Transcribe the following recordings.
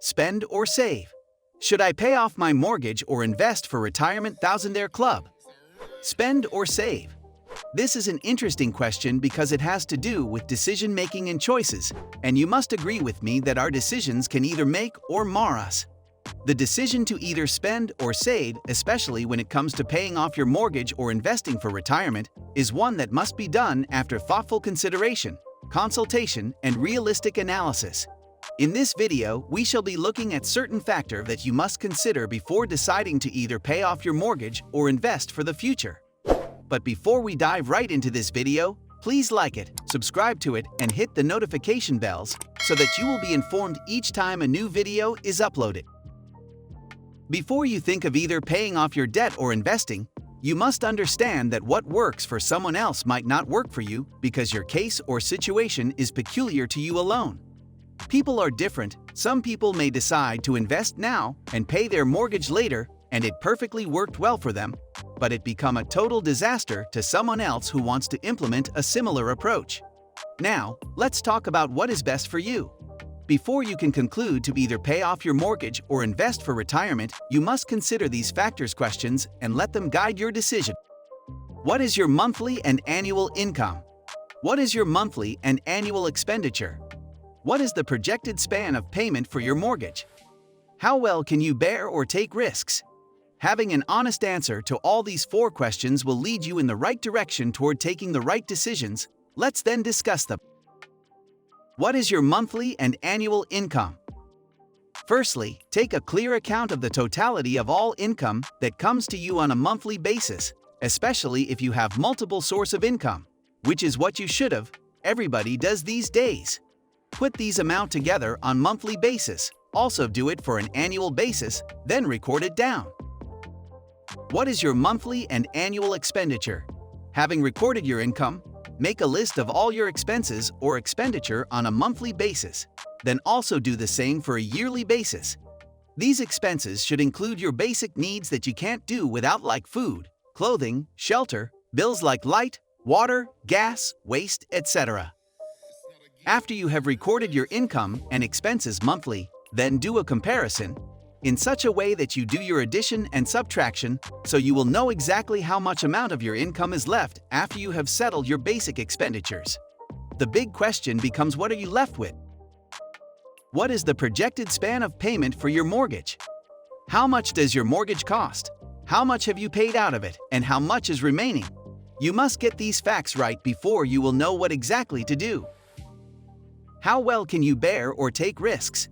spend or save? Should I pay off my mortgage or invest for retirement? Thousandaire Club. Spend or save? This is an interesting question because it has to do with decision-making and choices, and you must agree with me that our decisions can either make or mar us. The decision to either spend or save, especially when it comes to paying off your mortgage or investing for retirement, is one that must be done after thoughtful consideration, consultation, and realistic analysis. In this video, we shall be looking at certain factors that you must consider before deciding to either pay off your mortgage or invest for the future. But before we dive right into this video, please like it, subscribe to it, and hit the notification bells so that you will be informed each time a new video is uploaded. Before you think of either paying off your debt or investing, you must understand that what works for someone else might not work for you because your case or situation is peculiar to you alone. People are different. Some people may decide to invest now and pay their mortgage later, and it perfectly worked well for them, but it become a total disaster to someone else who wants to implement a similar approach. Now, let's talk about what is best for you. Before you can conclude to either pay off your mortgage or invest for retirement, you must consider these questions and let them guide your decision. What is your monthly and annual income? What is your monthly and annual expenditure? What is the projected span of payment for your mortgage? How well can you bear or take risks? Having an honest answer to all these 4 questions will lead you in the right direction toward taking the right decisions. Let's then discuss them. What is your monthly and annual income? Firstly, take a clear account of the totality of all income that comes to you on a monthly basis, especially if you have multiple sources of income, which is what you should have. Everybody does these days. Put these amounts together on monthly basis. Also do it for an annual basis, then record it down. What is your monthly and annual expenditure? Having recorded your income, make a list of all your expenses or expenditure on a monthly basis. Then also do the same for a yearly basis. These expenses should include your basic needs that you can't do without, like food, clothing, shelter, bills like light, water, gas, waste, etc. After you have recorded your income and expenses monthly, then do a comparison in such a way that you do your addition and subtraction so you will know exactly how much amount of your income is left after you have settled your basic expenditures. The big question becomes, what are you left with? What is the projected span of payment for your mortgage? How much does your mortgage cost? How much have you paid out of it, and how much is remaining? You must get these facts right before you will know what exactly to do. How well can you bear or take risks?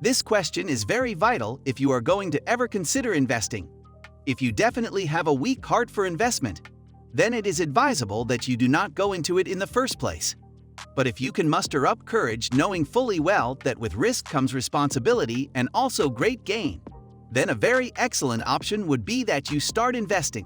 This question is very vital if you are going to ever consider investing. If you definitely have a weak heart for investment, then it is advisable that you do not go into it in the first place. But if you can muster up courage knowing fully well that with risk comes responsibility and also great gain, then a very excellent option would be that you start investing.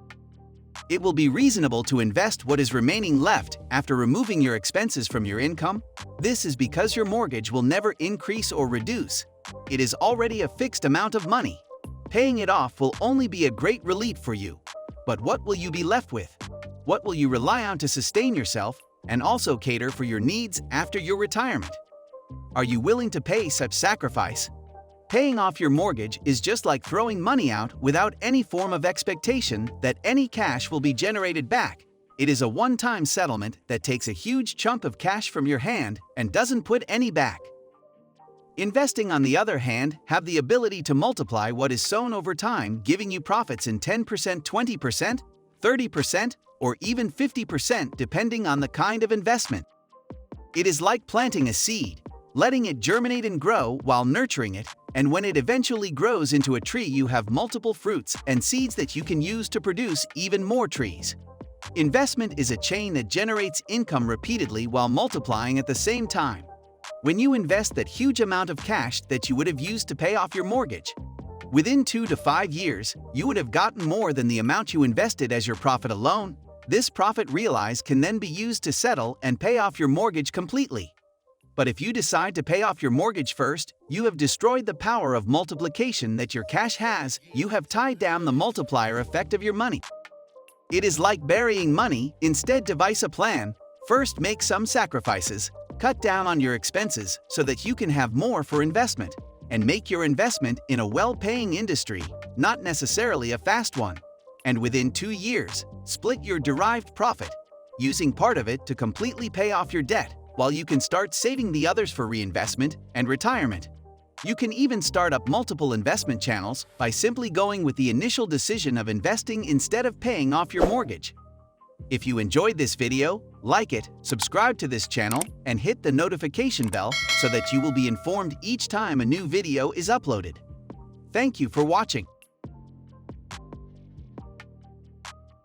It will be reasonable to invest what is remaining left after removing your expenses from your income. This is because your mortgage will never increase or reduce. It is already a fixed amount of money. Paying it off will only be a great relief for you. But what will you be left with? What will you rely on to sustain yourself and also cater for your needs after your retirement? Are you willing to pay such sacrifice? Paying off your mortgage is just like throwing money out without any form of expectation that any cash will be generated back. It is a one-time settlement that takes a huge chunk of cash from your hand and doesn't put any back. Investing, on the other hand, have the ability to multiply what is sown over time, giving you profits in 10%, 20%, 30%, or even 50% depending on the kind of investment. It is like planting a seed, letting it germinate and grow while nurturing it, and when it eventually grows into a tree, you have multiple fruits and seeds that you can use to produce even more trees. Investment is a chain that generates income repeatedly while multiplying at the same time. When you invest that huge amount of cash that you would have used to pay off your mortgage, within 2 to 5 years, you would have gotten more than the amount you invested as your profit alone. This profit realized can then be used to settle and pay off your mortgage completely. But if you decide to pay off your mortgage first, you have destroyed the power of multiplication that your cash has. You have tied down the multiplier effect of your money. It is like burying money. Instead, devise a plan. First, make some sacrifices. Cut down on your expenses so that you can have more for investment. and make your investment in a well-paying industry, not necessarily a fast one. And within 2 years, split your derived profit, using part of it to completely pay off your debt, while you can start saving the others for reinvestment and retirement. You can even start up multiple investment channels by simply going with the initial decision of investing instead of paying off your mortgage. If you enjoyed this video, like it, subscribe to this channel, and hit the notification bell so that you will be informed each time a new video is uploaded. Thank you for watching.